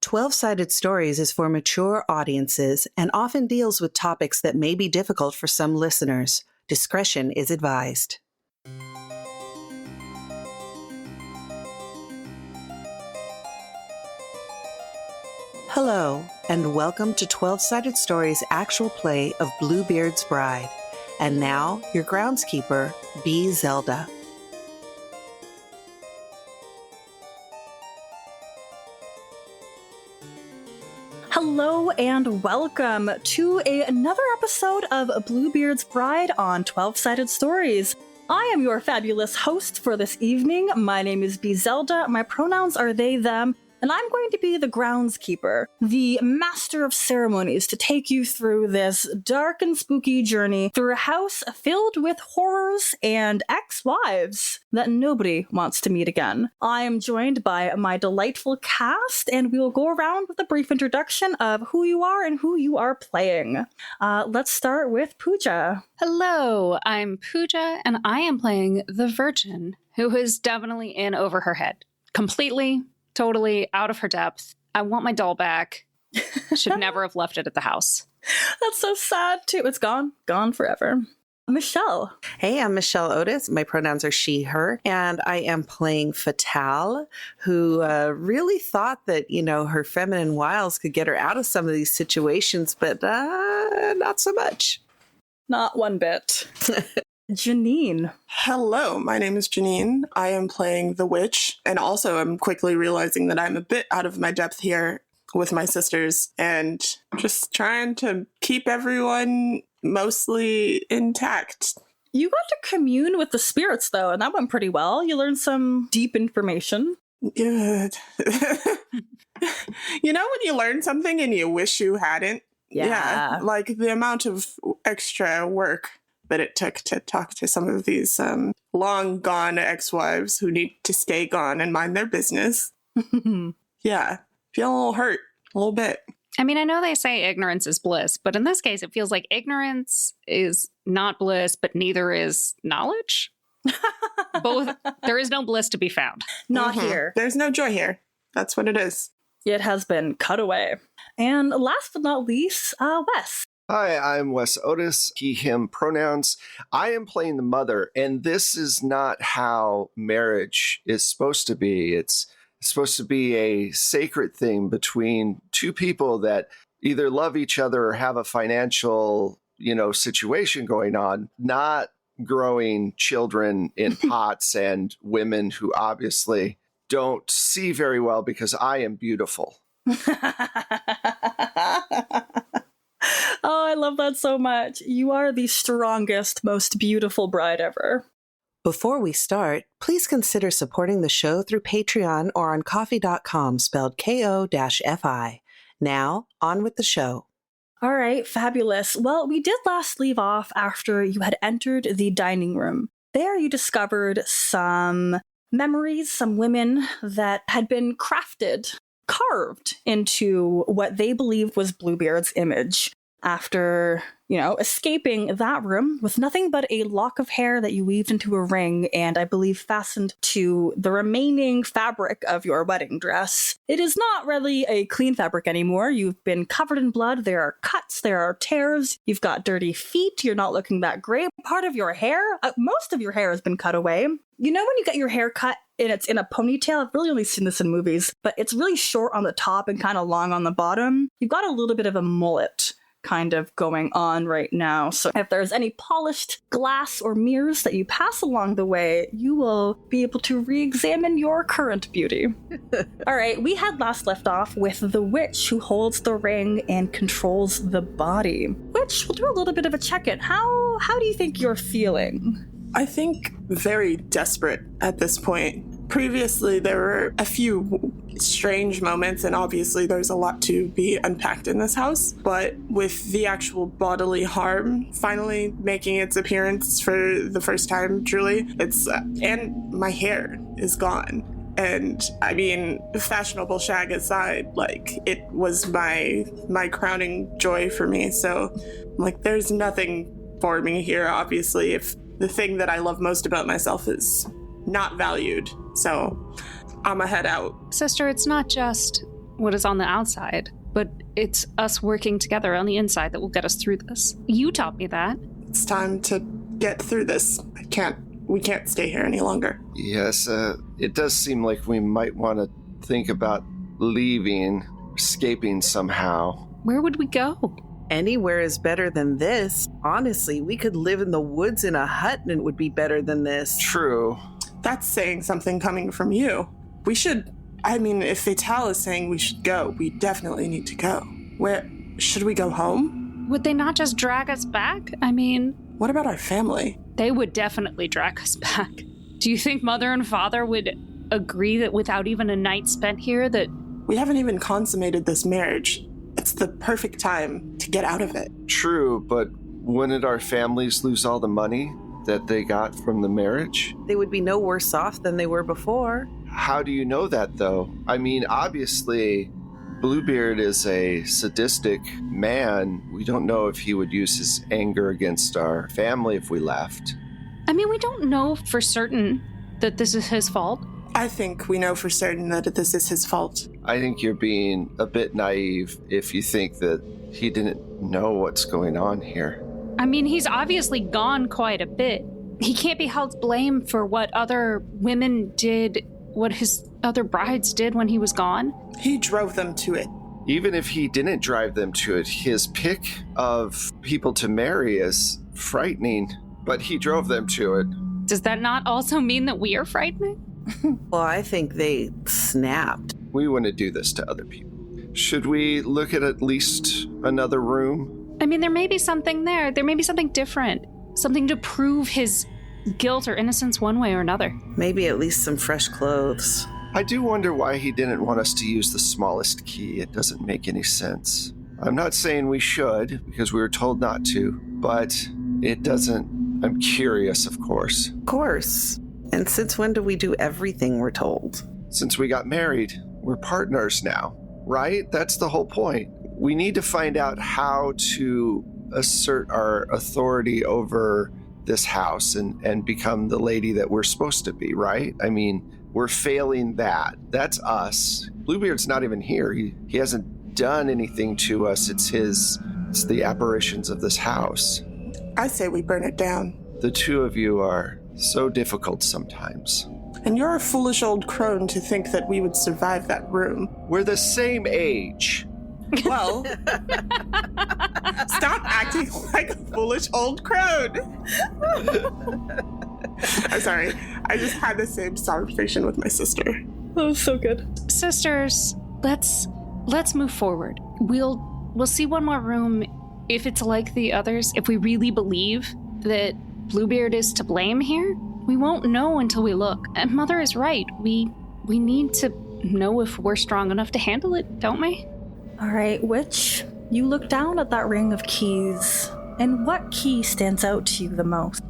12-Sided Stories is for mature audiences and often deals with topics that may be difficult for some listeners. Discretion is advised. Hello, and welcome to 12-Sided Stories' actual play of Bluebeard's Bride. And now, your groundskeeper, B. Zelda. Hello and welcome to another episode of Bluebeard's Bride on 12-Sided Stories. I am your fabulous host for this evening. My name is B. Zelda. My pronouns are they, them, and I'm going to be the groundskeeper, the master of ceremonies, to take you through this dark and spooky journey through a house filled with horrors and ex-wives that nobody wants to meet again. I am joined by my delightful cast, and we will go around with a brief introduction of who you are and who you are playing. Let's start with Pooja. Hello, I'm Pooja, and I am playing the Virgin, who is definitely in over her head. Completely, totally out of her depth. I want my doll back. Should never have left it at the house. That's so sad, too. It's gone forever. Michelle. Hey, I'm Michelle Otis. My pronouns are she, her, and I am playing Fatale, who really thought that, her feminine wiles could get her out of some of these situations, but not so much. Not one bit. Janine. Hello, my name is Janine. I am playing the witch, and also I'm quickly realizing that I'm a bit out of my depth here with my sisters, and just trying to keep everyone mostly intact. You got to commune with the spirits, though, and that went pretty well. You learned some deep information. Good. You know when you learn something and you wish you hadn't? Yeah. Like the amount of extra work that it took to talk to some of these long gone ex-wives who need to stay gone and mind their business. Yeah. Feel a little hurt. A little bit. I mean, I know they say ignorance is bliss, but in this case, it feels like ignorance is not bliss, but neither is knowledge. Both. There is no bliss to be found. Not here. There's no joy here. That's what it is. It has been cut away. And last but not least, Wes. Hi, I'm Wes Otis, he, him pronouns. I am playing the mother, and this is not how marriage is supposed to be. It's supposed to be a sacred thing between two people that either love each other or have a financial, situation going on, not growing children in pots and women who obviously don't see very well because I am beautiful. Oh, I love that so much. You are the strongest, most beautiful bride ever. Before we start, please consider supporting the show through Patreon or on Ko-fi, spelled Ko-fi. Now, on with the show. All right, fabulous. Well, we did last leave off after you had entered the dining room. There you discovered some memories, some women that had been carved into what they believed was Bluebeard's image. After, escaping that room with nothing but a lock of hair that you weaved into a ring and I believe fastened to the remaining fabric of your wedding dress. It is not really a clean fabric anymore. You've been covered in blood. There are cuts. There are tears. You've got dirty feet. You're not looking that great. Part of your hair, most of your hair has been cut away. You know when you get your hair cut and it's in a ponytail? I've really only seen this in movies, but it's really short on the top and kind of long on the bottom. You've got a little bit of a mullet kind of going on right now. So if there's any polished glass or mirrors that you pass along the way, you will be able to re-examine your current beauty. All right, we had last left off with the witch who holds the ring and controls the body. Witch, we'll do a little bit of a check-in. How do you think you're feeling? I think very desperate at this point. Previously, there were a few strange moments, and obviously there's a lot to be unpacked in this house, but with the actual bodily harm finally making its appearance for the first time, truly, and my hair is gone. And I mean, fashionable shag aside, it was my crowning joy for me. So there's nothing for me here, obviously, if the thing that I love most about myself is not valued. So I'ma head out. Sister, it's not just what is on the outside, but it's us working together on the inside that will get us through this. You taught me that. It's time to get through this. We can't stay here any longer. Yes, it does seem like we might want to think about leaving, escaping somehow. Where would we go? Anywhere is better than this. Honestly, we could live in the woods in a hut and it would be better than this. True. That's saying something coming from you. If Fatal is saying we should go, we definitely need to go. Where should we go home? Would they not just drag us back? What about our family? They would definitely drag us back. Do you think Mother and Father would agree that without even a night spent here that... We haven't even consummated this marriage. It's the perfect time to get out of it. True, but wouldn't our families lose all the money that they got from the marriage? They would be no worse off than they were before. How do you know that, though? Obviously, Bluebeard is a sadistic man. We don't know if he would use his anger against our family if we left. We don't know for certain that this is his fault. I think we know for certain that this is his fault. I think you're being a bit naive if you think that he didn't know what's going on here. He's obviously gone quite a bit. He can't be held to blame for what other women did, what his other brides did when he was gone. He drove them to it. Even if he didn't drive them to it, his pick of people to marry is frightening, but he drove them to it. Does that not also mean that we are frightening? Well, I think they snapped. We wouldn't do this to other people. Should we look at least another room? There may be something there. There may be something different. Something to prove his guilt or innocence one way or another. Maybe at least some fresh clothes. I do wonder why he didn't want us to use the smallest key. It doesn't make any sense. I'm not saying we should, because we were told not to, but it doesn't... I'm curious, of course. Of course. And since when do we do everything we're told? Since we got married, we're partners now, right? That's the whole point. We need to find out how to assert our authority over this house and become the lady that we're supposed to be, right? We're failing that. That's us. Bluebeard's not even here. He hasn't done anything to us. It's the apparitions of this house. I say we burn it down. The two of you are so difficult sometimes. And you're a foolish old crone to think that we would survive that room. We're the same age. Well, stop acting like a foolish old crone. I'm sorry. I just had the same conversation with my sister. That was so good. Sisters, let's move forward. We'll see one more room. If it's like the others, if we really believe that Bluebeard is to blame here, we won't know until we look. And Mother is right. We need to know if we're strong enough to handle it, don't we? All right, Witch, you look down at that ring of keys, and what key stands out to you the most?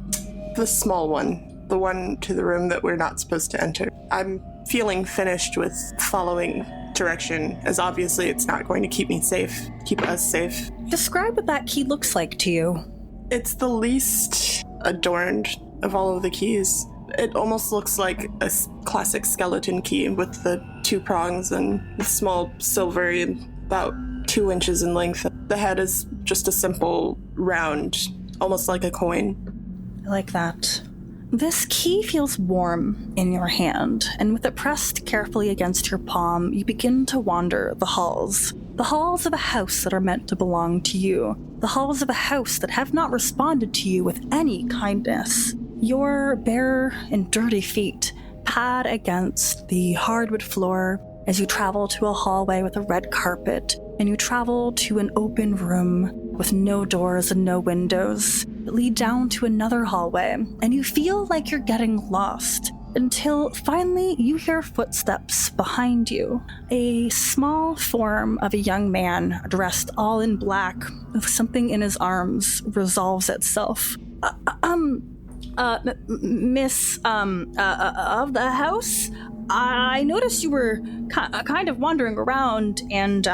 The small one. The one to the room that we're not supposed to enter. I'm feeling finished with following direction, as obviously it's not going to keep me safe, keep us safe. Describe what that key looks like to you. It's the least adorned of all of the keys. It almost looks like a classic skeleton key with the two prongs and the small silver about 2 inches in length. The head is just a simple round, almost like a coin. I like that. This key feels warm in your hand, and with it pressed carefully against your palm, you begin to wander the halls. The halls of a house that are meant to belong to you. The halls of a house that have not responded to you with any kindness. Your bare and dirty feet pad against the hardwood floor as you travel to a hallway with a red carpet, and you travel to an open room with no doors and no windows that lead down to another hallway, and you feel like you're getting lost until finally you hear footsteps behind you. A small form of a young man dressed all in black with something in his arms resolves itself. Miss, of the house? I noticed you were kind of wandering around, and,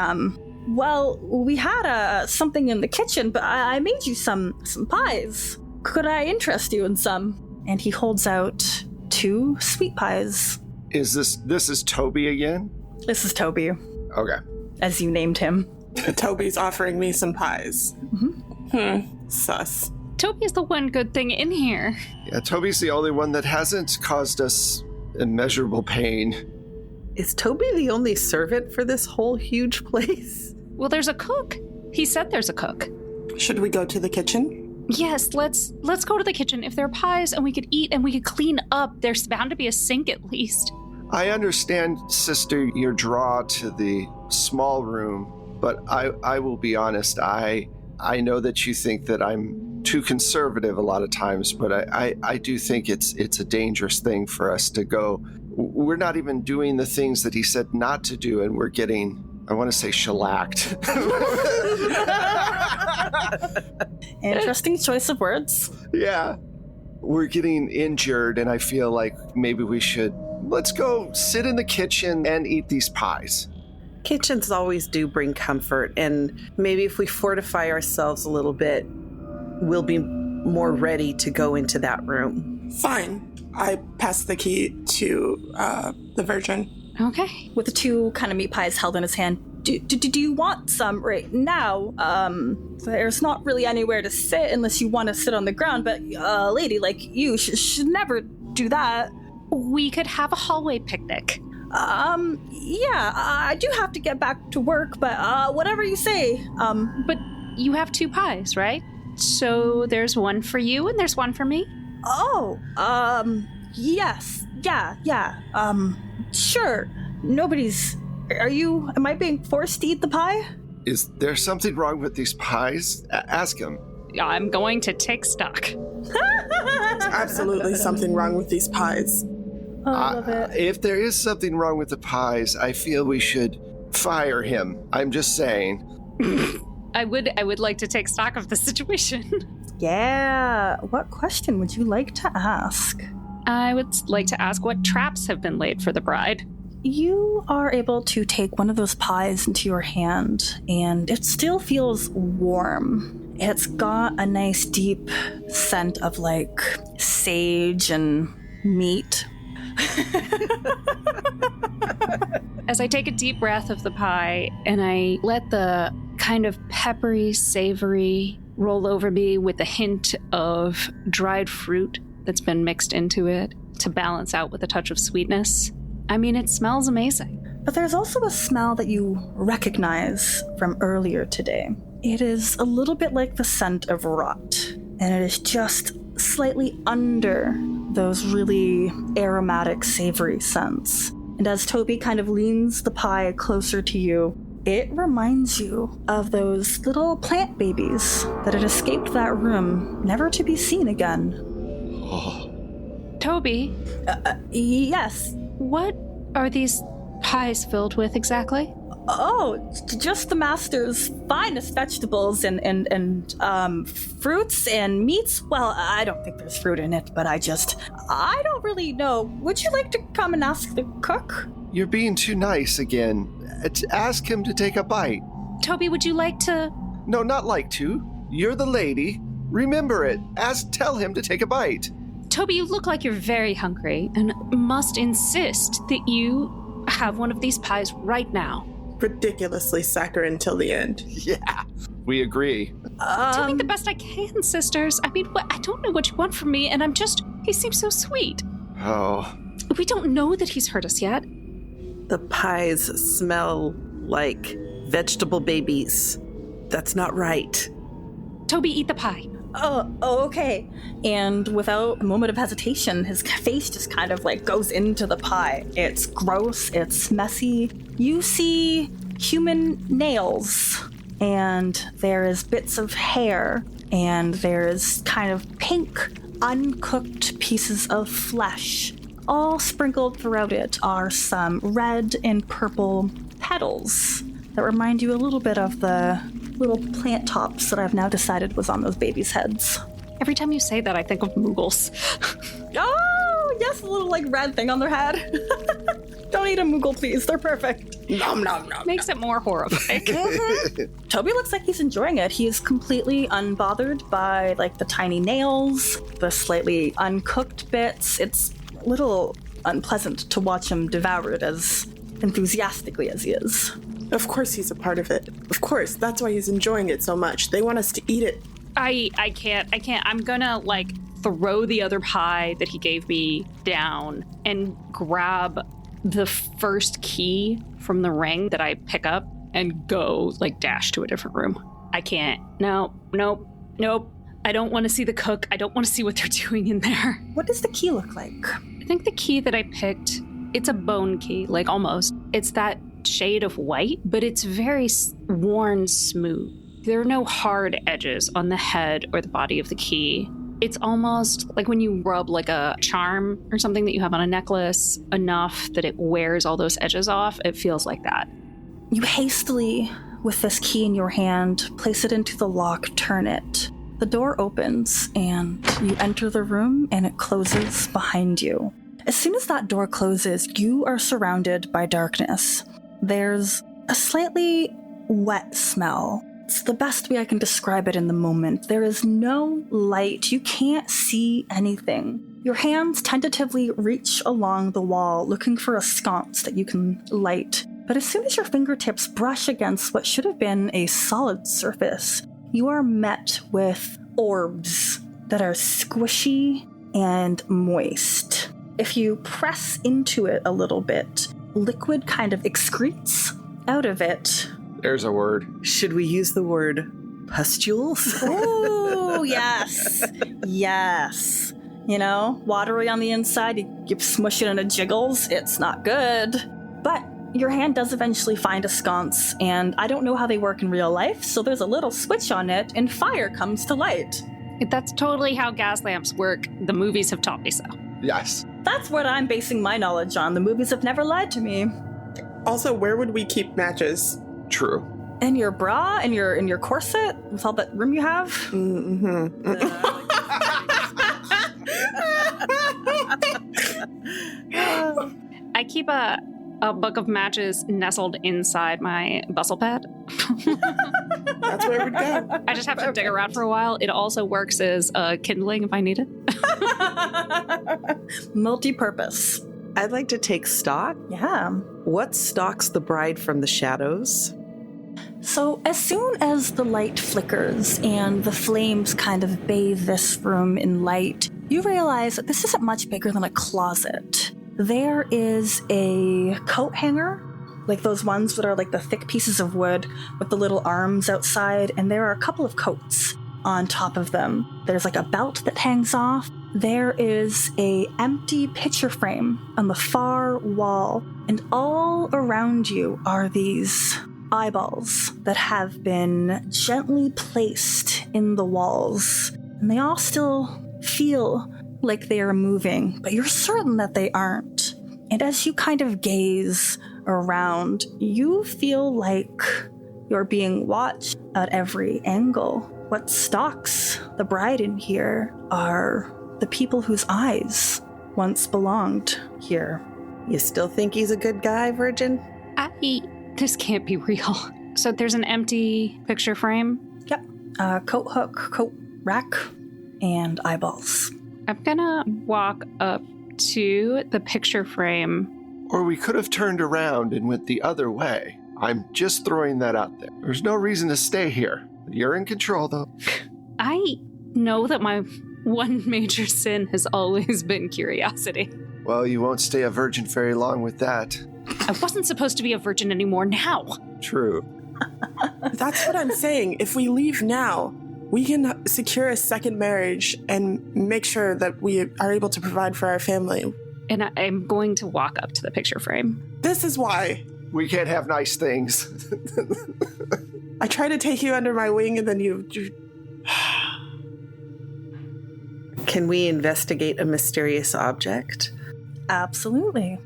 well, we had something in the kitchen, but I made you some pies. Could I interest you in some? And he holds out 2 sweet pies. This is Toby again? This is Toby. Okay. as you named him. Toby's offering me some pies. Sus. Toby is the one good thing in here. Yeah, Toby's the only one that hasn't caused us immeasurable pain. Is Toby the only servant for this whole huge place? Well, there's a cook. He said there's a cook. Should we go to the kitchen? Yes, let's go to the kitchen. If there are pies and we could eat and we could clean up, there's bound to be a sink at least. I understand, sister, your draw to the small room, but I will be honest, I know that you think that I'm too conservative a lot of times, but I do think it's a dangerous thing for us to go. We're not even doing the things that he said not to do, and we're getting, I want to say, shellacked. Interesting choice of words. Yeah. We're getting injured, and I feel like maybe let's go sit in the kitchen and eat these pies. Kitchens always do bring comfort, and maybe if we fortify ourselves a little bit, we'll be more ready to go into that room. Fine. I pass the key to the Virgin. Okay. With the 2 kind of meat pies held in his hand. Do you want some right now? There's not really anywhere to sit unless you want to sit on the ground, but a lady like you should never do that. We could have a hallway picnic. Yeah, I do have to get back to work, but whatever you say. But you have 2 pies, right? So there's one for you and there's one for me? Oh, yes, yeah, sure. Am I being forced to eat the pie? Is there something wrong with these pies? Ask him. I'm going to take stock. Absolutely something wrong with these pies. Oh, I love it. If there is something wrong with the pies, I feel we should fire him. I'm just saying. I would like to take stock of the situation. Yeah, what question would you like to ask? I would like to ask what traps have been laid for the bride. You are able to take one of those pies into your hand, and it still feels warm. It's got a nice deep scent of like sage and meat. As I take a deep breath of the pie and I let the kind of peppery, savory roll over me with a hint of dried fruit that's been mixed into it to balance out with a touch of sweetness. I mean, it smells amazing. But there's also a smell that you recognize from earlier today. It is a little bit like the scent of rot, and it is just slightly under those really aromatic, savory scents. And as Toby kind of leans the pie closer to you, it reminds you of those little plant babies that had escaped that room, never to be seen again. Toby? Yes. What are these pies filled with exactly? Oh, just the master's finest vegetables and fruits and meats. Well, I don't think there's fruit in it, but I don't really know. Would you like to come and ask the cook? You're being too nice again. Ask him to take a bite. Toby, would you like to... No, not like to. You're the lady. Remember it. Tell him to take a bite. Toby, you look like you're very hungry and must insist that you have one of these pies right now. Ridiculously saccharine till the end. Yeah, we agree. Doing the best I can, sisters. I mean, I don't know what you want from me, and he seems so sweet. Oh. We don't know that he's hurt us yet. The pies smell like vegetable babies. That's not right. Toby, eat the pie. Oh, okay. And without a moment of hesitation, his face just kind of like goes into the pie. It's gross, it's messy. You see human nails, and there is bits of hair, and there's kind of pink, uncooked pieces of flesh. All sprinkled throughout it are some red and purple petals that remind you a little bit of the little plant tops that I've now decided was on those babies' heads. Every time you say that, I think of Moogles. Oh, yes, the little, like, red thing on their head. Don't eat a Moogle, please. They're perfect. Nom, nom, nom. Makes it more horrifying. Toby looks like he's enjoying it. He is completely unbothered by, like, the tiny nails, the slightly uncooked bits. It's a little unpleasant to watch him devour it as enthusiastically as he is. Of course he's a part of it. Of course, that's why he's enjoying it so much. They want us to eat it. I can't. I'm gonna, throw the other pie that he gave me down and grab the first key from the ring that I pick up and go, dash to a different room. I can't. Nope. I don't want to see the cook. I don't want to see what they're doing in there. What does the key look like? I think the key that I picked, it's a bone key, almost. It's that shade of white, but it's very worn smooth. There are no hard edges on the head or the body of the key. It's almost like when you rub a charm or something that you have on a necklace enough that it wears all those edges off. It feels like that. You hastily, with this key in your hand, place it into the lock, turn it. The door opens and you enter the room and it closes behind you. As soon as that door closes, you are surrounded by darkness. There's a slightly wet smell. It's the best way I can describe it in the moment. There is no light. You can't see anything. Your hands tentatively reach along the wall, looking for a sconce that you can light. But as soon as your fingertips brush against what should have been a solid surface, you are met with orbs that are squishy and moist. If you press into it a little bit, liquid kind of excretes out of it. There's a word. Should we use the word pustules? Oh, yes. Yes. Watery on the inside, you smush it and it jiggles. It's not good. But your hand does eventually find a sconce, and I don't know how they work in real life, so there's a little switch on it, and fire comes to light. That's totally how gas lamps work. The movies have taught me so. Yes. That's what I'm basing my knowledge on. The movies have never lied to me. Also, where would we keep matches? True. In your bra? In your corset? With all that room you have? I keep a book of matches nestled inside my bustle pad. That's where we'd go. I just have to dig around for a while. It also works as kindling if I need it. Multi-purpose. I'd like to take stock. Yeah. What stalks the bride from the shadows? So as soon as the light flickers and the flames kind of bathe this room in light, you realize that this isn't much bigger than a closet. There is a coat hanger, like those ones that are like the thick pieces of wood with the little arms outside, and there are a couple of coats on top of them. There's like a belt that hangs off. There is a empty picture frame on the far wall, and all around you are these eyeballs that have been gently placed in the walls, and they all still feel like they are moving, but you're certain that they aren't. And as you kind of gaze around, you feel like you're being watched at every angle. What stalks the bride in here are the people whose eyes once belonged here. You still think he's a good guy, Virgin? This can't be real. So there's an empty picture frame? Yep. Coat hook, coat rack, and eyeballs. I'm gonna walk up to the picture frame. Or we could have turned around and went the other way. I'm just throwing that out there. There's no reason to stay here. You're in control, though. I know that my one major sin has always been curiosity. Well, you won't stay a virgin very long with that. I wasn't supposed to be a virgin anymore now. True. That's what I'm saying. If we leave now, we can secure a second marriage and make sure that we are able to provide for our family. And I'm going to walk up to the picture frame. This is why. We can't have nice things. I try to take you under my wing and then you... Can we investigate a mysterious object? Absolutely.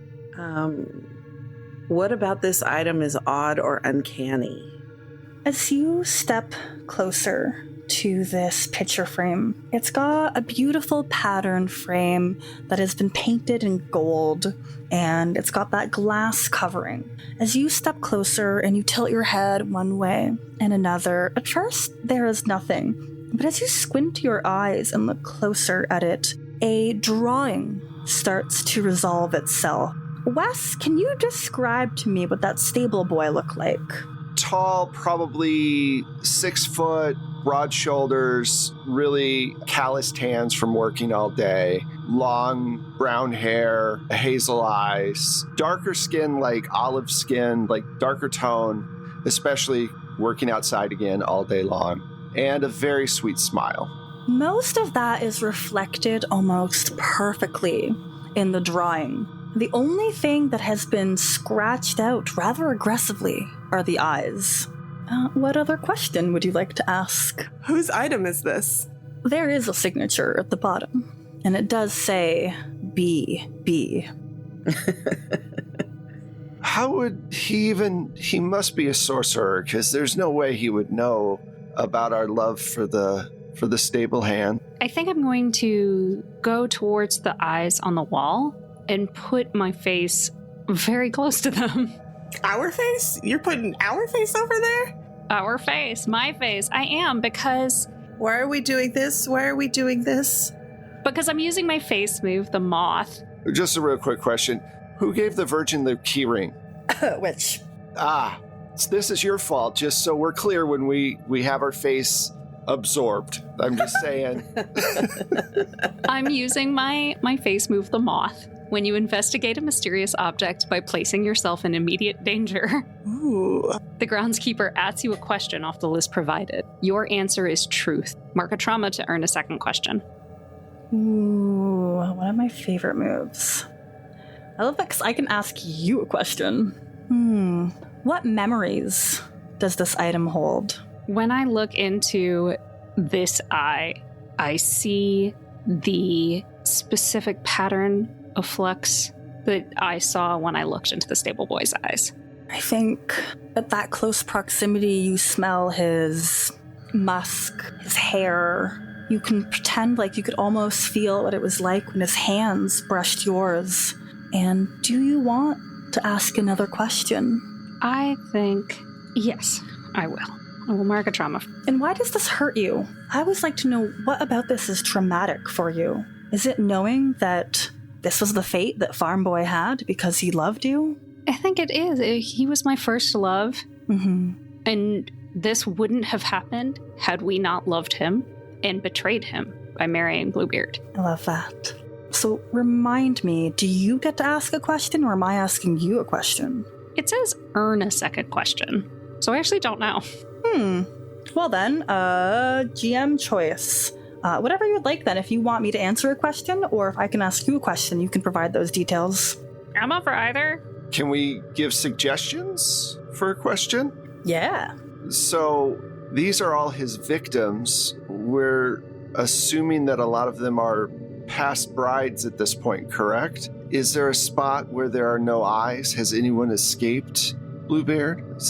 What about this item is odd or uncanny? As you step closer to this picture frame, it's got a beautiful pattern frame that has been painted in gold, and it's got that glass covering. As you step closer and you tilt your head one way and another, at first there is nothing. But as you squint your eyes and look closer at it, a drawing starts to resolve itself. Wes, can you describe to me what that stable boy looked like? Tall, probably 6 foot, broad shoulders, really calloused hands from working all day, long brown hair, hazel eyes, darker skin, like olive skin, like darker tone, especially working outside again all day long, and a very sweet smile. Most of that is reflected almost perfectly in the drawing. The only thing that has been scratched out rather aggressively are the eyes. What other question would you like to ask? Whose item is this? There is a signature at the bottom, and it does say B. How would he must be a sorcerer, because there's no way he would know about our love for the stable hand. I think I'm going to go towards the eyes on the wall and put my face very close to them. Our face? You're putting our face over there? Our face, my face. I am, because Why are we doing this? I'm using my face move, the moth. Just a real quick question. Who gave the Virgin the keyring? Which? This is your fault, just so we're clear when we have our face absorbed. I'm just saying. I'm using my face move, the moth. When you investigate a mysterious object by placing yourself in immediate danger, Ooh. the groundskeeper asks you a question off the list provided. Your answer is truth. Mark a trauma to earn a second question. Ooh, one of my favorite moves. I love that because I can ask you a question. What memories does this item hold? When I look into this eye, I see the specific pattern of flux that I saw when I looked into the stable boy's eyes. I think at that close proximity, you smell his musk, his hair. You can pretend like you could almost feel what it was like when his hands brushed yours. And do you want to ask another question? I think, yes, I will. I will mark a trauma. And why does this hurt you? I always like to know what about this is traumatic for you. Is it knowing that this was the fate that Farm Boy had because he loved you? I think it is. He was my first love. Mm-hmm. And this wouldn't have happened had we not loved him and betrayed him by marrying Bluebeard. I love that. So remind me, do you get to ask a question or am I asking you a question? It says earn a second question. So I actually don't know. Well then, GM choice. Whatever you would like then. If you want me to answer a question or if I can ask you a question, you can provide those details. I'm up for either. Can we give suggestions for a question? Yeah. So these are all his victims. We're assuming that a lot of them are past brides at this point, correct? Is there a spot where there are no eyes? Has anyone escaped Bluebeard? Is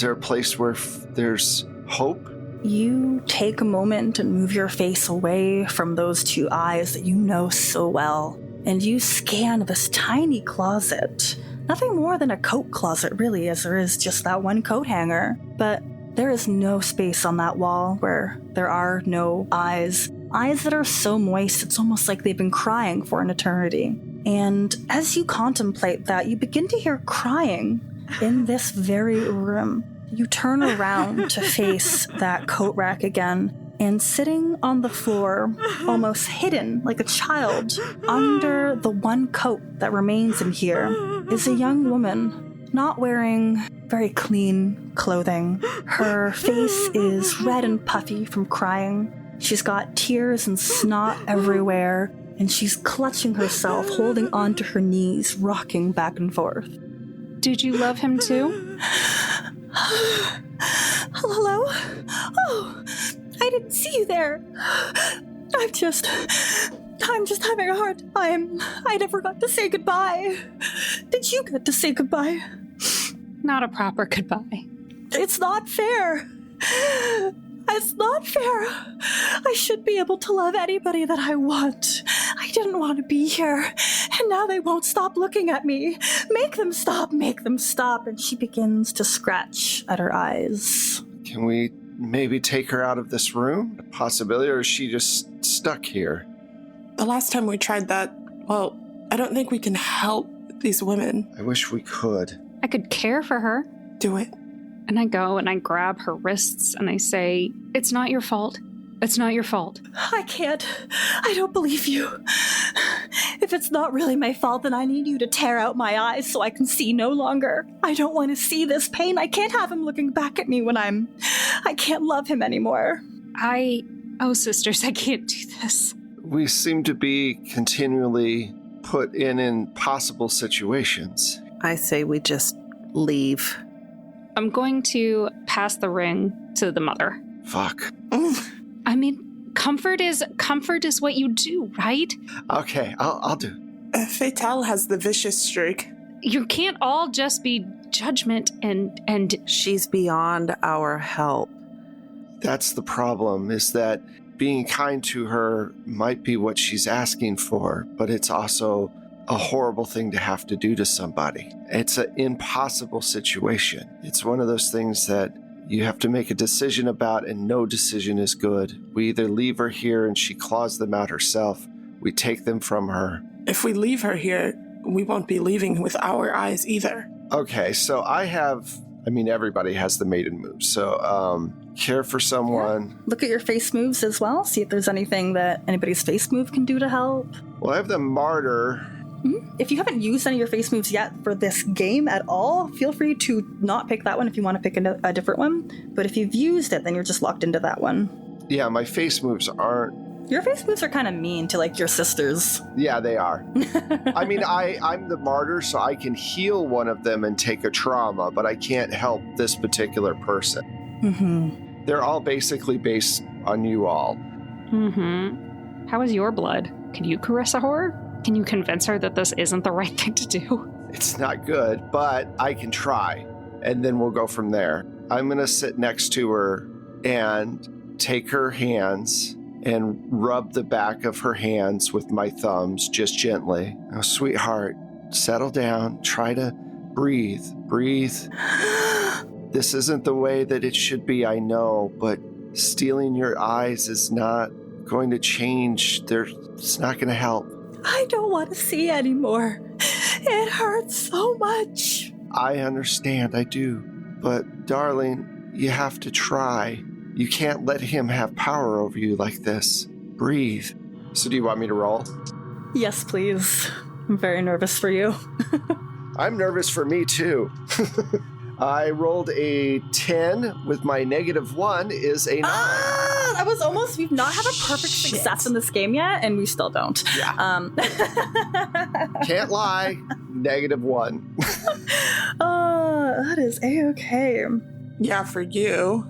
there a place where there's hope? You take a moment and move your face away from those two eyes that you know so well, and you scan this tiny closet. Nothing more than a coat closet, really, as there is just that one coat hanger. But there is no space on that wall where there are no eyes. Eyes that are so moist, it's almost like they've been crying for an eternity. And as you contemplate that, you begin to hear crying in this very room. You turn around to face that coat rack again, and sitting on the floor, almost hidden like a child, under the one coat that remains in here, is a young woman, not wearing very clean clothing. Her face is red and puffy from crying. She's got tears and snot everywhere, and she's clutching herself, holding onto her knees, rocking back and forth. Did you love him too? Hello? Oh, I didn't see you there. I'm just having a hard time. I never got to say goodbye. Did you get to say goodbye? Not a proper goodbye. It's not fair. It's not fair. I should be able to love anybody that I want. I didn't want to be here, and now they won't stop looking at me. Make them stop, make them stop. And she begins to scratch at her eyes. Can we maybe take her out of this room? A possibility, or is she just stuck here? The last time we tried that, well, I don't think we can help these women. I wish we could. I could care for her. Do it. And I go and I grab her wrists and I say, it's not your fault. It's not your fault. I can't. I don't believe you. If it's not really my fault, then I need you to tear out my eyes so I can see no longer. I don't want to see this pain. I can't have him looking back at me when I can't love him anymore. Oh, sisters, I can't do this. We seem to be continually put in impossible situations. I say we just leave. I'm going to pass the ring to the mother. Fuck. I mean, comfort is what you do, right? Okay, I'll do. Fatal has the vicious streak. You can't all just be judgment and She's beyond our help. That's the problem, is that being kind to her might be what she's asking for, but it's also a horrible thing to have to do to somebody. It's an impossible situation. It's one of those things that you have to make a decision about, and no decision is good. We either leave her here and she claws them out herself. We take them from her. If we leave her here, we won't be leaving with our eyes either. Okay, so everybody has the maiden move. So, care for someone. Look at your face moves as well. See if there's anything that anybody's face move can do to help. Well, I have the martyr. If you haven't used any of your face moves yet for this game at all, feel free to not pick that one if you want to pick a different one. But if you've used it, then you're just locked into that one. Yeah, my face moves aren't. Your face moves are kind of mean to, like, your sisters. Yeah, they are. I'm the martyr, so I can heal one of them and take a trauma, but I can't help this particular person. Mm-hmm. They're all basically based on you all. Mm-hmm. How is your blood? Can you caress a whore? Can you convince her that this isn't the right thing to do? It's not good, but I can try, and then we'll go from there. I'm going to sit next to her and take her hands and rub the back of her hands with my thumbs, just gently. Oh, sweetheart, settle down. Try to breathe. Breathe. This isn't the way that it should be, I know, but stealing your eyes is not going to change. It's not going to help. I don't want to see anymore. It hurts so much. I understand, I do. But, darling, you have to try. You can't let him have power over you like this. Breathe. So do you want me to roll? Yes, please. I'm very nervous for you. I'm nervous for me, too. I rolled a 10 with my -1 is a 9. That was almost, we've not had a perfect success in this game yet, and we still don't. Yeah. Can't lie. -1. That is A-okay. Yeah, for you.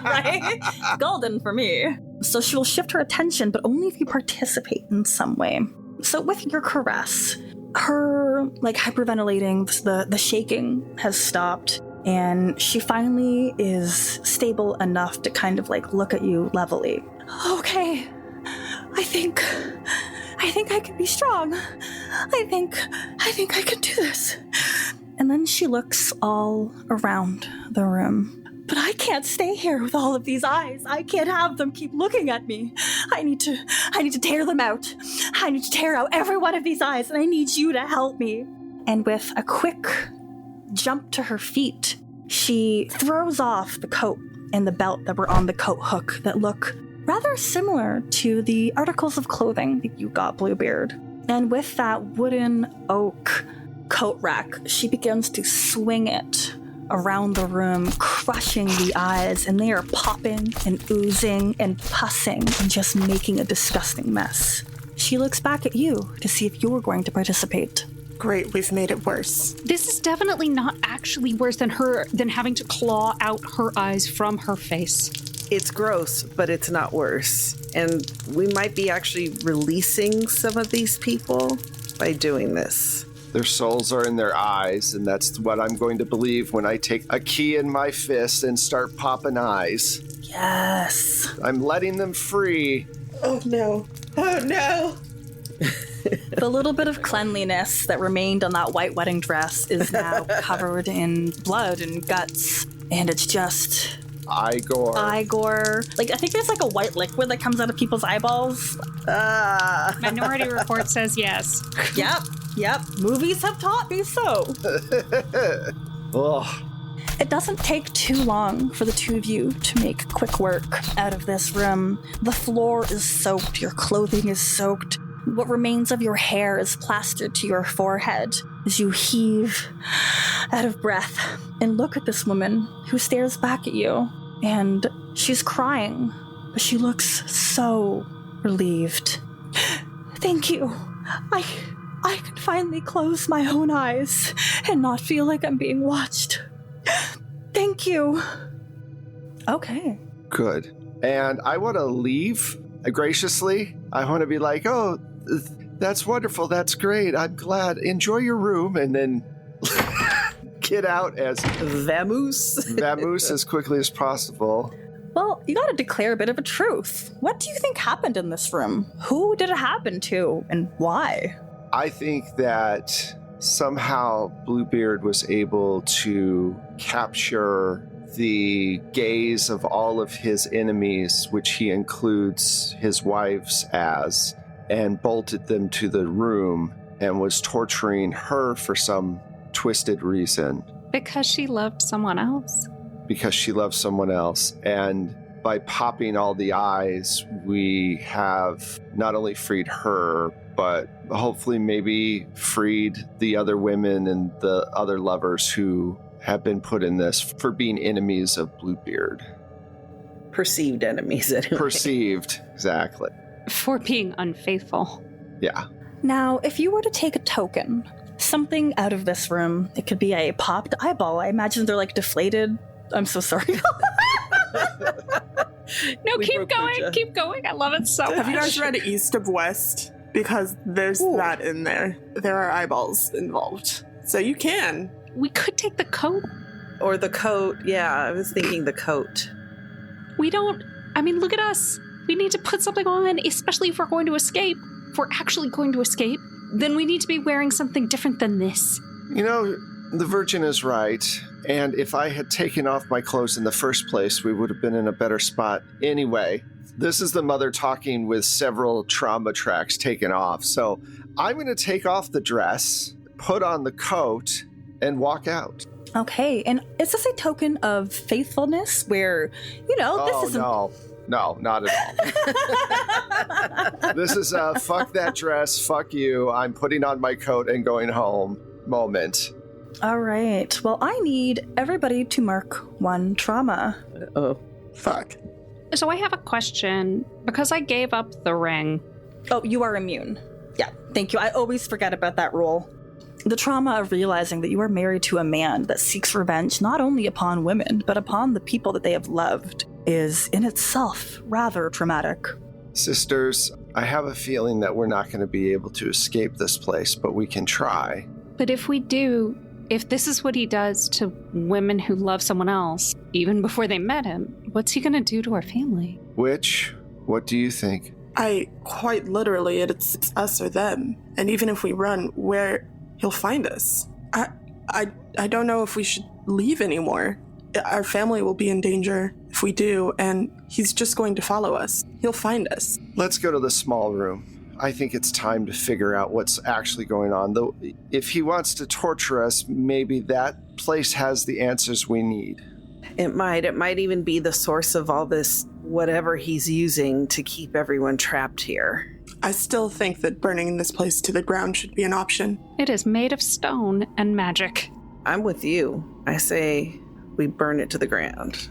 Right? Golden for me. So she will shift her attention, but only if you participate in some way. So with your caress, her, hyperventilating, the shaking has stopped, and she finally is stable enough to kind of, look at you levelly. Okay, I think I can be strong. I think I can do this. And then she looks all around the room. But I can't stay here with all of these eyes. I can't have them keep looking at me. I need to tear them out. I need to tear out every one of these eyes, and I need you to help me. And with a quick jump to her feet, she throws off the coat and the belt that were on the coat hook that look rather similar to the articles of clothing that you got, Bluebeard. And with that wooden oak coat rack, she begins to swing it around the room, crushing the eyes, and they are popping and oozing and pussing and just making a disgusting mess. She looks back at you to see if you're going to participate. Great, we've made it worse. This is definitely not actually worse than having to claw out her eyes from her face. It's gross, but it's not worse. And we might be actually releasing some of these people by doing this. Their souls are in their eyes, and that's what I'm going to believe when I take a key in my fist and start popping eyes. Yes. I'm letting them free. Oh no. Oh no. The little bit of cleanliness that remained on that white wedding dress is now covered in blood and guts, and it's just Igor. I think there's a white liquid that comes out of people's eyeballs. Minority Report says yes. Yep. Yep, movies have taught me so. Ugh. It doesn't take too long for the two of you to make quick work out of this room. The floor is soaked, your clothing is soaked. What remains of your hair is plastered to your forehead as you heave out of breath and look at this woman who stares back at you. And she's crying, but she looks so relieved. Thank you. I can finally close my own eyes and not feel like I'm being watched. Thank you. Okay. Good. And I want to leave graciously. I want to be like, oh, that's wonderful. That's great. I'm glad. Enjoy your room. And then get out as vamoose as quickly as possible. Well, you gotta declare a bit of a truth. What do you think happened in this room? Who did it happen to, and why? I think that somehow Bluebeard was able to capture the gaze of all of his enemies, which he includes his wives as, and bolted them to the room and was torturing her for some twisted reason. Because she loved someone else. Because she loves someone else. And by popping all the eyes, we have not only freed her, but hopefully maybe freed the other women and the other lovers who have been put in this for being enemies of Bluebeard. Perceived enemies, anyway. Perceived, exactly. For being unfaithful. Yeah. Now, if you were to take a token, something out of this room, it could be a popped eyeball. I imagine they're like deflated. I'm so sorry. No, We keep broke going. Pooja. Keep going. I love it so much. Have you guys read East of West? Because there's that in there. There are eyeballs involved. So you can. We could take the coat. Or the coat. Yeah, I was thinking the coat. We don't... I mean, look at us. We need to put something on, especially if we're going to escape. If we're actually going to escape, then we need to be wearing something different than this. You know, the Virgin is right. And if I had taken off my clothes in the first place, we would have been in a better spot. Anyway, this is the mother talking with several trauma tracks taken off. So I'm going to take off the dress, put on the coat, and walk out. Okay, and is this a token of faithfulness where, this isn't... No, not at all. This is fuck that dress, fuck you, I'm putting on my coat and going home moment. All right, well, I need everybody to mark one trauma. Oh. Fuck. So I have a question. Because I gave up the ring. Oh, you are immune. Yeah, thank you. I always forget about that rule. The trauma of realizing that you are married to a man that seeks revenge not only upon women, but upon the people that they have loved is in itself rather traumatic. Sisters, I have a feeling that we're not going to be able to escape this place, but we can try. But if we do, if this is what he does to women who love someone else, even before they met him, what's he going to do to our family? What do you think? Quite literally, it's us or them. And even if we run, where he'll find us. I don't know if we should leave anymore. Our family will be in danger if we do, and he's just going to follow us. He'll find us. Let's go to the small room. I think it's time to figure out what's actually going on. Though, if he wants to torture us, maybe that place has the answers we need. It might even be the source of all this, whatever he's using to keep everyone trapped here. I still think that burning this place to the ground should be an option. It is made of stone and magic. I'm with you. I say we burn it to the ground.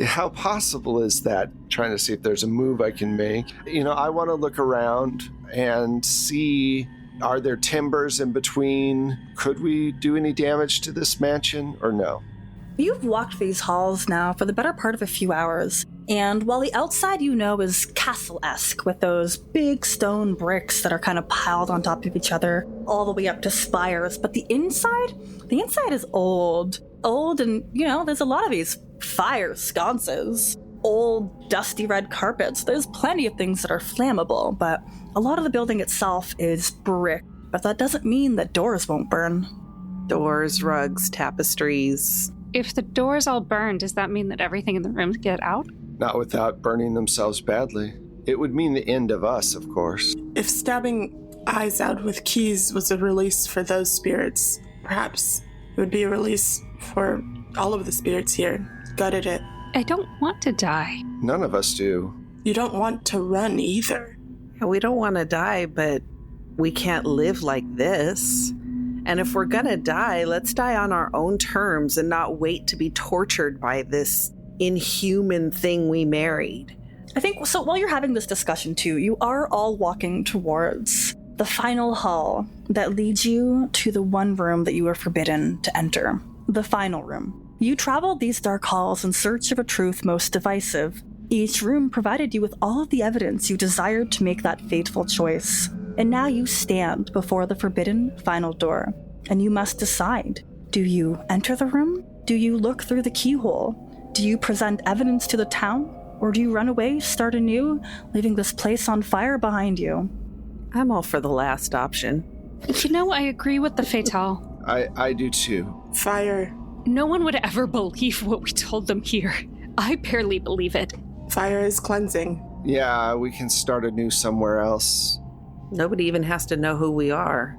How possible is that? Trying to see if there's a move I can make. I want to look around and see, are there timbers in between? Could we do any damage to this mansion or no? You've walked these halls now for the better part of a few hours, and while the outside is castle-esque with those big stone bricks that are kind of piled on top of each other all the way up to spires, but the inside is old and, there's a lot of these fire sconces, old dusty red carpets. There's plenty of things that are flammable, but a lot of the building itself is brick, but that doesn't mean that doors won't burn. Doors, rugs, tapestries. If the doors all burn, does that mean that everything in the rooms get out? Not without burning themselves badly. It would mean the end of us, of course. If stabbing Eyes Out with Keys was a release for those spirits, perhaps it would be a release for all of the spirits here. Gutted it. I don't want to die. None of us do. You don't want to run either. We don't want to die, but we can't live like this. And if we're gonna die, let's die on our own terms and not wait to be tortured by this inhuman thing we married. I think, so while you're having this discussion too, you are all walking towards the final hall that leads you to the one room that you were forbidden to enter. The final room. You traveled these dark halls in search of a truth most divisive. Each room provided you with all of the evidence you desired to make that fateful choice. And now you stand before the forbidden final door, and you must decide. Do you enter the room? Do you look through the keyhole? Do you present evidence to the town? Or do you run away, start anew, leaving this place on fire behind you? I'm all for the last option. You know, I agree with the Fatale. I do too. Fire. No one would ever believe what we told them here. I barely believe it. Fire is cleansing. Yeah, we can start anew somewhere else. Nobody even has to know who we are.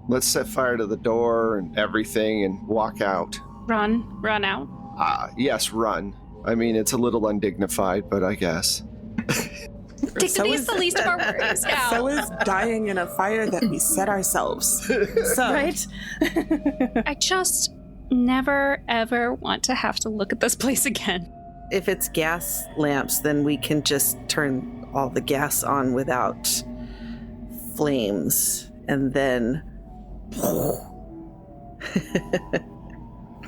Let's set fire to the door and everything and walk out. Run out. Yes, run. I mean, it's a little undignified, but I guess. Dignity is the least of our worries now. So is dying in a fire that we set ourselves. So, Right? I just never, ever want to have to look at this place again. If it's gas lamps, then we can just turn all the gas on without flames. And then...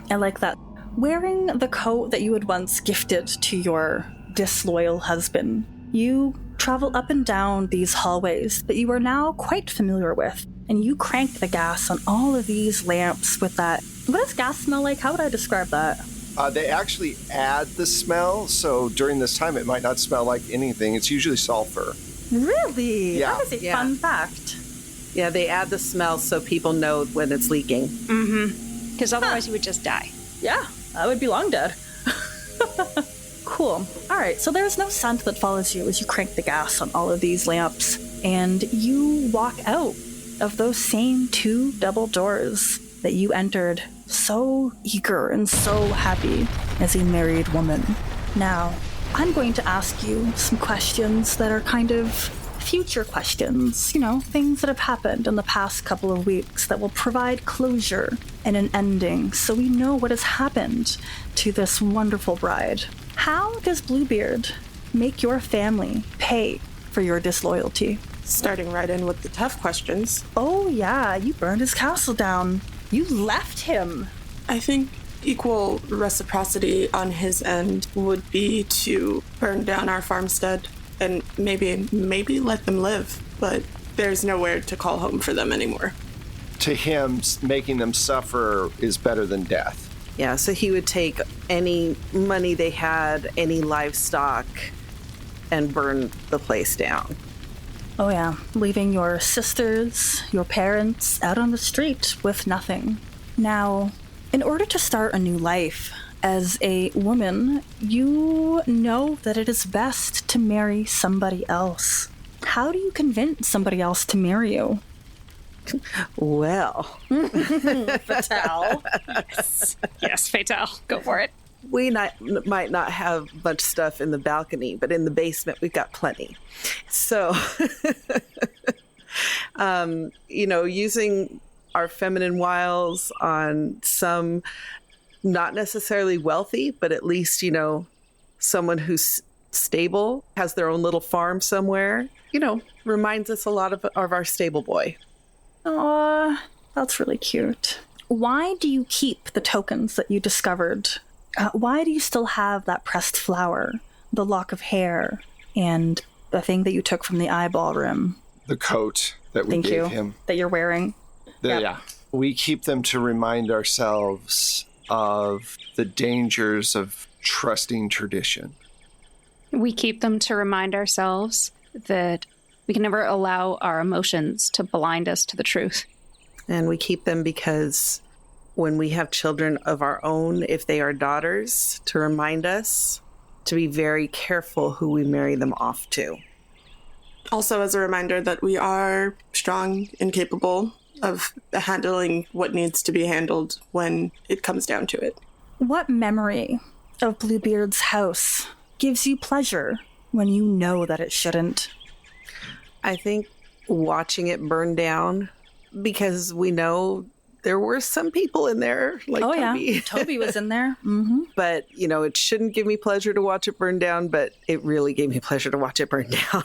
I like that. Wearing the coat that you had once gifted to your disloyal husband, you travel up and down these hallways that you are now quite familiar with, and you crank the gas on all of these lamps with that. What does gas smell like? How would I describe that? They actually add the smell, so during this time it might not smell like anything. It's usually sulfur. Really? Yeah. That is a fun fact. Yeah, they add the smell so people know when it's leaking. Mm-hmm. Because otherwise you would just die. Yeah, I would be long dead. Cool. All right, so there's no scent that follows you as you crank the gas on all of these lamps, and you walk out of those same two double doors that you entered so eager and so happy as a married woman. Now, I'm going to ask you some questions that are kind of future questions, you know, things that have happened in the past couple of weeks that will provide closure and an ending so we know what has happened to this wonderful bride. How does Bluebeard make your family pay for your disloyalty? starting right in with the tough questions. Oh yeah, you burned his castle down. You left him. I think equal reciprocity on his end would be to burn down our farmstead and maybe let them live, but there's nowhere to call home for them anymore. To him, making them suffer is better than death. Yeah, so he would take any money they had, any livestock, and burn the place down. Oh yeah, leaving your sisters, your parents out on the street with nothing. Now, in order to start a new life, as a woman, you know that it is best to marry somebody else. How do you convince somebody else to marry you? Well, Fatale. Yes, Fatale. Go for it. we might not have much stuff in the balcony, but in the basement we've got plenty. So, using our feminine wiles on some not necessarily wealthy, but at least, someone who's stable, has their own little farm somewhere, reminds us a lot of our stable boy. Aw, that's really cute. Why do you keep the tokens that you discovered? Why do you still have that pressed flower, the lock of hair, and the thing that you took from the eyeball rim? The coat that we Thank gave you. him. That you're wearing. Yep. Yeah. We keep them to remind ourselves of the dangers of trusting tradition. We keep them to remind ourselves that we can never allow our emotions to blind us to the truth. And we keep them because when we have children of our own, if they are daughters, to remind us to be very careful who we marry them off to. Also, as a reminder that we are strong and capable of handling what needs to be handled when it comes down to it. What memory of Bluebeard's house gives you pleasure when you know that it shouldn't? I think watching it burn down, because we know there were some people in there, like Toby. Yeah, Toby was in there. Mm-hmm. But, it shouldn't give me pleasure to watch it burn down, but it really gave me pleasure to watch it burn down.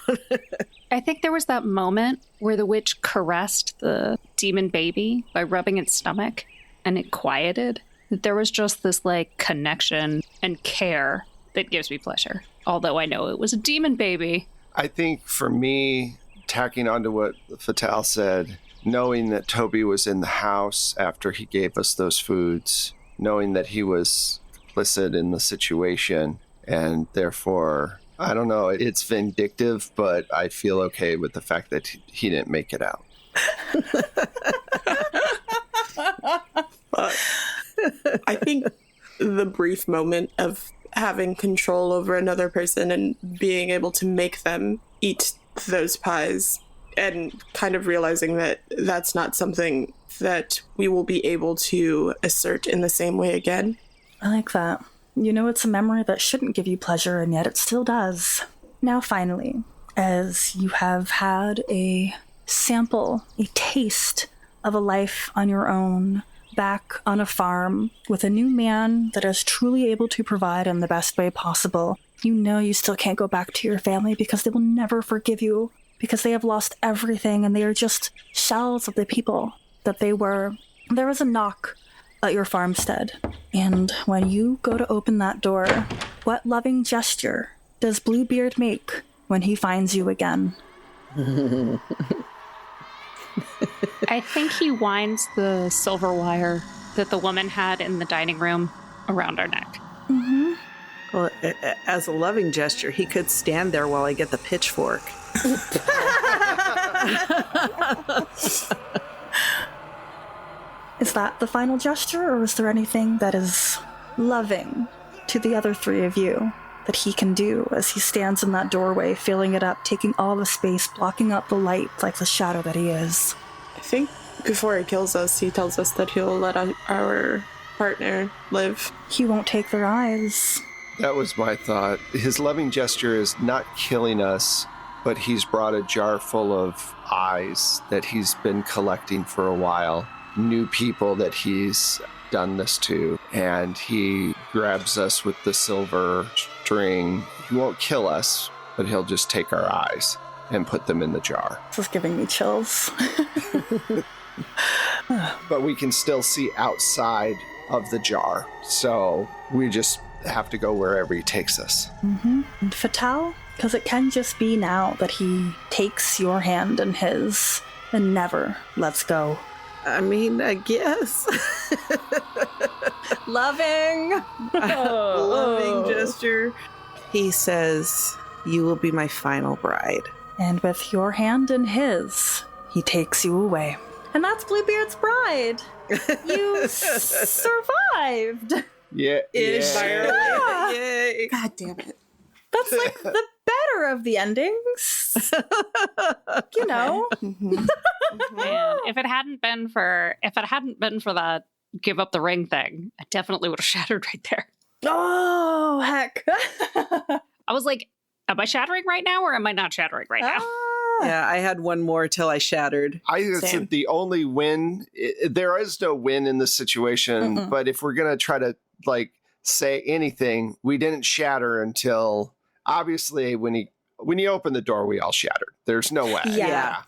I think there was that moment where the witch caressed the demon baby by rubbing its stomach, and it quieted. There was just this, connection and care that gives me pleasure. Although I know it was a demon baby. I think for me, tacking onto what Fatal said, knowing that Toby was in the house after he gave us those foods, knowing that he was complicit in the situation, and therefore, I don't know, it's vindictive, but I feel okay with the fact that he didn't make it out. But I think the brief moment of having control over another person and being able to make them eat those pies and kind of realizing that that's not something that we will be able to assert in the same way again. I like that. It's a memory that shouldn't give you pleasure, and yet it still does. Now, finally, as you have had a sample, a taste of a life on your own, back on a farm with a new man that is truly able to provide in the best way possible, you still can't go back to your family because they will never forgive you, because they have lost everything and they are just shells of the people that they were. There was a knock at your farmstead, and when you go to open that door, what loving gesture does Bluebeard make when he finds you again? I think he winds the silver wire that the woman had in the dining room around our neck. Mm-hmm. Well, as a loving gesture, he could stand there while I get the pitchfork. Is that the final gesture, or is there anything that is loving to the other three of you that he can do as he stands in that doorway, filling it up, taking all the space, blocking up the light like the shadow that he is? I think before he kills us, he tells us that he'll let our partner live. He won't take their eyes. That was my thought. His loving gesture is not killing us, but he's brought a jar full of eyes that he's been collecting for a while. New people that he's done this to. And he grabs us with the silver string. He won't kill us, but he'll just take our eyes and put them in the jar. This is giving me chills. But we can still see outside of the jar. So we just have to go wherever he takes us. Mm-hmm. And Fatal, because it can just be now that he takes your hand in his and never lets go. I mean, I guess. Loving. Loving gesture. He says, "You will be my final bride." And with your hand in his, he takes you away. And that's Bluebeard's bride. You survived. Yeah. Yeah. Yay. God damn it. That's like the better of the endings. Mm-hmm. Man, if it hadn't been for that give up the ring thing, I definitely would have shattered right there. Oh, heck. I was like, am I shattering right now or am I not shattering right now? Yeah, I had one more till I shattered. I think Same. it's the only win. There is no win in this situation, Mm-mm. but if we're going to try to say anything, we didn't shatter until obviously when you open the door, we all shattered. There's no way. Yeah.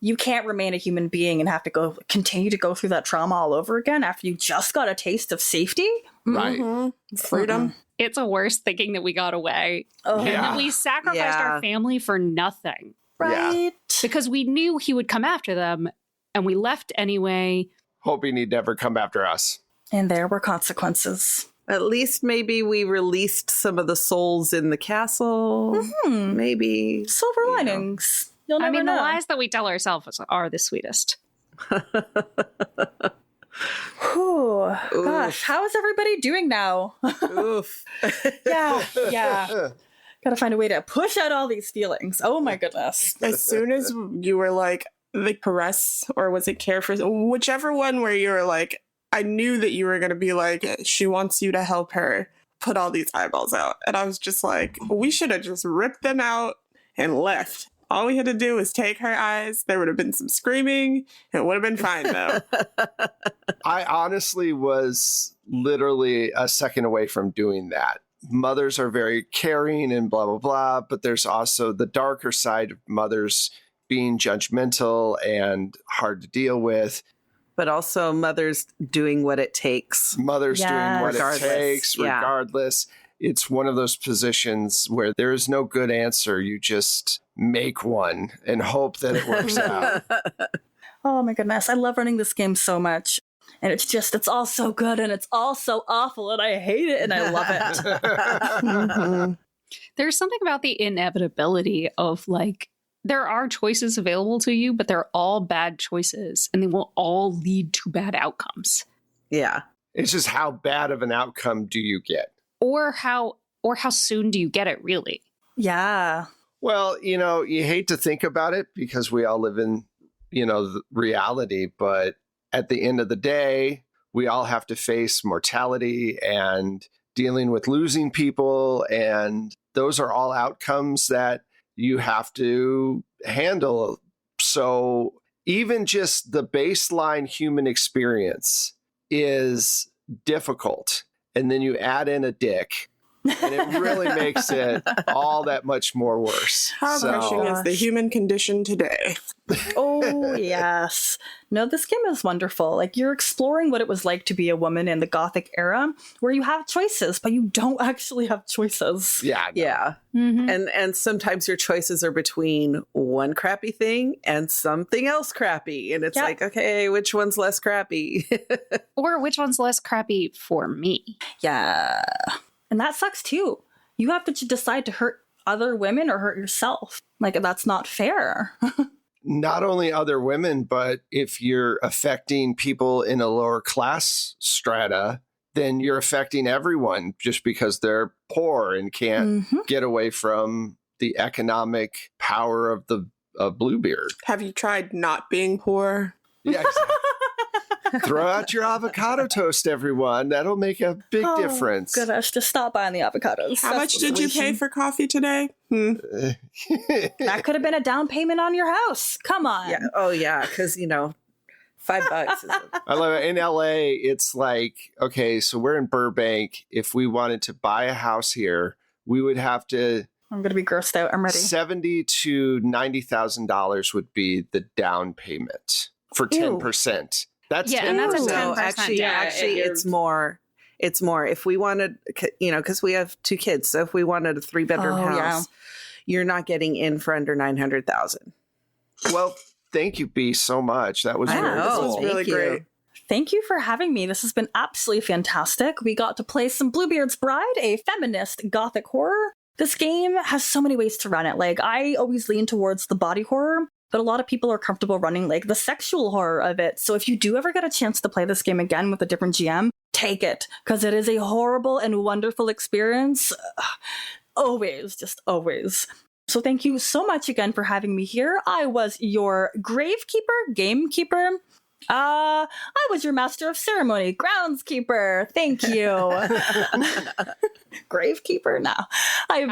You can't remain a human being and have to continue to go through that trauma all over again after you just got a taste of safety. Right. Mm-hmm. Freedom. It's a worse thinking that we got away. Oh, And Yeah. that we sacrificed our family for nothing. right. Because we knew he would come after them, and we left anyway. Hoping he'd never come after us. And there were consequences. At least maybe we released some of the souls in the castle. Mm-hmm. Maybe. Silver You know. linings. You'll never I mean, know. the lies that we tell ourselves are the sweetest. Whew. Gosh, how is everybody doing now? Oof. Yeah. Gotta find a way to push out all these feelings. Oh my goodness. As soon as you were like, the caress, or was it care for, whichever one where you were like, I knew that you were going to be like, she wants you to help her put all these eyeballs out. And I was just like, we should have just ripped them out and left. All we had to do was take her eyes. There would have been some screaming. It would have been fine, though. I honestly was literally a second away from doing that. Mothers are very caring and blah, blah, blah. But there's also the darker side of mothers being judgmental and hard to deal with. But also mothers doing what it takes. Mothers doing what Regardless. it takes, regardless. It's one of those positions where there is no good answer. You just make one and hope that it works out. Oh my goodness. I love running this game so much. And it's all so good and it's all so awful and I hate it and I love it. Mhm. There's something about the inevitability of like, there are choices available to you, but they're all bad choices and they will all lead to bad outcomes. Yeah. It's just how bad of an outcome do you get? Or how soon do you get it really? Yeah. Well, you hate to think about it because we all live in, the reality. But at the end of the day, we all have to face mortality and dealing with losing people. And those are all outcomes that you have to handle. So even just the baseline human experience is difficult. And then you add in a dick. And it really makes it all that much more worse. How crushing is the human condition today? Oh, yes. No, this game is wonderful. Like, you're exploring what it was like to be a woman in the Gothic era, where you have choices, but you don't actually have choices. Yeah. No. Yeah. Mm-hmm. And sometimes your choices are between one crappy thing and something else crappy. And it's Yeah. like, okay, which one's less crappy? Or which one's less crappy for me? Yeah. And that sucks too. You have to decide to hurt other women or hurt yourself. Like, that's not fair. Not only other women, but if you're affecting people in a lower class strata, then you're affecting everyone just because they're poor and can't get away from the economic power of the Bluebeard. Have you tried not being poor? Yeah, exactly. Throw out your avocado toast, everyone. That'll make a big difference. Goodness, just stop buying the avocados. How much did you pay for coffee today? That could have been a down payment on your house. Come on. Yeah. Oh, yeah. Because, $5 is I love it. In LA, it's like, okay, so we're in Burbank. If we wanted to buy a house here, we would have to. I'm going to be grossed out. I'm ready. $70,000 to $90,000 would be the down payment for 10%. That's Yeah, and that's a 10%. No, 10% actually, down. it's more. It's more. If we wanted, because we have 2 kids, so if we wanted a 3-bedroom house, you're not getting in for under $900,000. Well, thank you, B, so much. That was I very know. This was cool. really Thank you. great. Thank you for having me. This has been absolutely fantastic. We got to play some Bluebeard's Bride, a feminist gothic horror. This game has so many ways to run it. Like, I always lean towards the body horror, but a lot of people are comfortable running like the sexual horror of it. So if you do ever get a chance to play this game again with a different GM, take it, because it is a horrible and wonderful experience. Always, just always. So thank you so much again for having me here. I was your gravekeeper, gamekeeper. I was your master of ceremony, groundskeeper. Thank you. Gravekeeper? No. There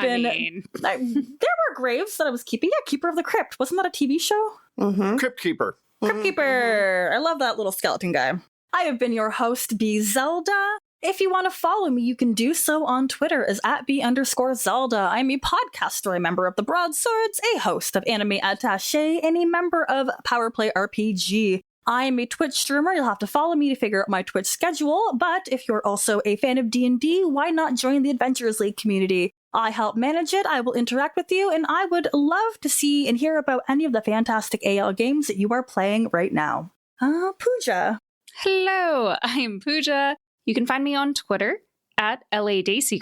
were graves that I was keeping. Yeah, Keeper of the Crypt. Wasn't that a TV show? Mm-hmm. Crypt Keeper. Crypt Keeper. I love that little skeleton guy. I have been your host, B Zelda. If you want to follow me, you can do so on Twitter as @B_Zelda. I'm a podcaster, a member of the Broadswords, a host of Anime Attaché, and a member of Powerplay RPG. I am a Twitch streamer. You'll have to follow me to figure out my Twitch schedule, but if you're also a fan of D&D, why not join the Adventurers League community? I help manage it, I will interact with you, and I would love to see and hear about any of the fantastic AL games that you are playing right now. Pooja. Hello, I am Pooja. You can find me on Twitter at LADaisy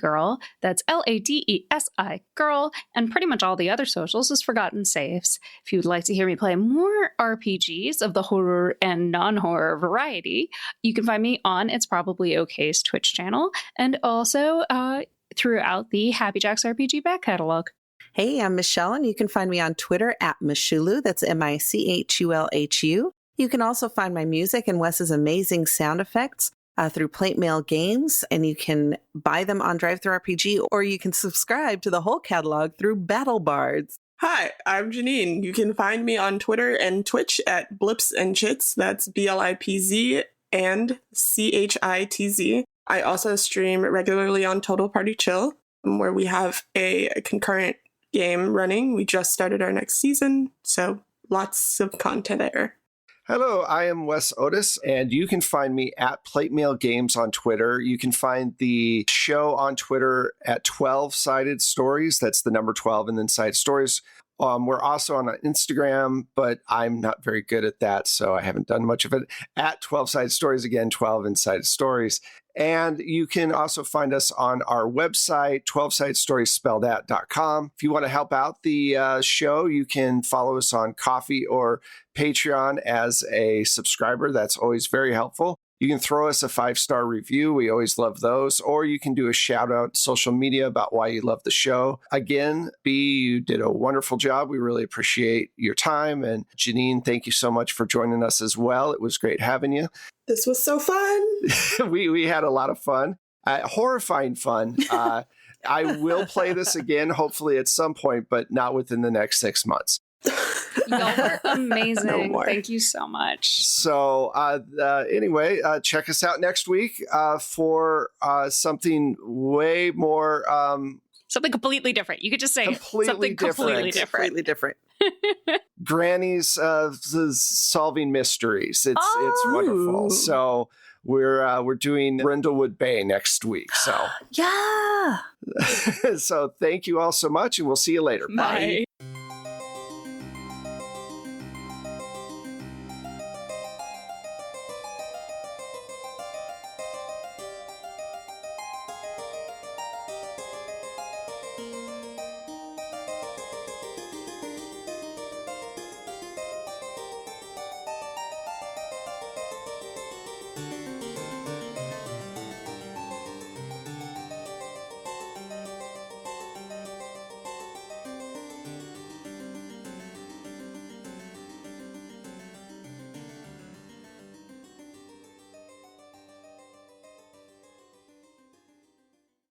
That's LADESI girl, and pretty much all the other socials is Forgotten Saves. If you would like to hear me play more RPGs of the horror and non-horror variety, you can find me on It's Probably OK's Twitch channel, and also throughout the Happy Jacks RPG back catalog. Hey, I'm Michelle, and you can find me on Twitter at Michulu. That's Michulhu. You can also find my music and Wes's amazing sound effects through Plate Mail Games, and you can buy them on DriveThruRPG, or you can subscribe to the whole catalog through Battle Bards. Hi, I'm Janine. You can find me on Twitter and Twitch at Blips and Chits. That's BLIPZ and CHITZ. I also stream regularly on Total Party Chill, where we have a concurrent game running. We just started our next season, so lots of content there. Hello, I am Wes Otis, and you can find me at Plate Mail Games on Twitter. You can find the show on Twitter at 12-Sided Stories. That's the number 12 and then Side Stories. We're also on Instagram, but I'm not very good at that, so I haven't done much of it. At 12-Sided Stories, again, 12 and Sided Stories. And you can also find us on our website, 12sidestoriesspelledout.com. If you want to help out the show, you can follow us on Ko-fi or Patreon as a subscriber. That's always very helpful. You can throw us a 5-star review. We always love those. Or you can do a shout out social media about why you love the show. Again, B, you did a wonderful job. We really appreciate your time. And Janine, thank you so much for joining us as well. It was great having you. This was so fun. we had a lot of fun, horrifying fun. I will play this again, hopefully at some point, but not within the next 6 months. Y'all were amazing. No more. Thank you so much. So anyway, check us out next week for something way more... Something completely different. You could just say something completely different. Granny's solving mysteries. It's wonderful. So we're doing Brindlewood Bay next week. So Yeah. so thank you all so much, and we'll see you later. Bye.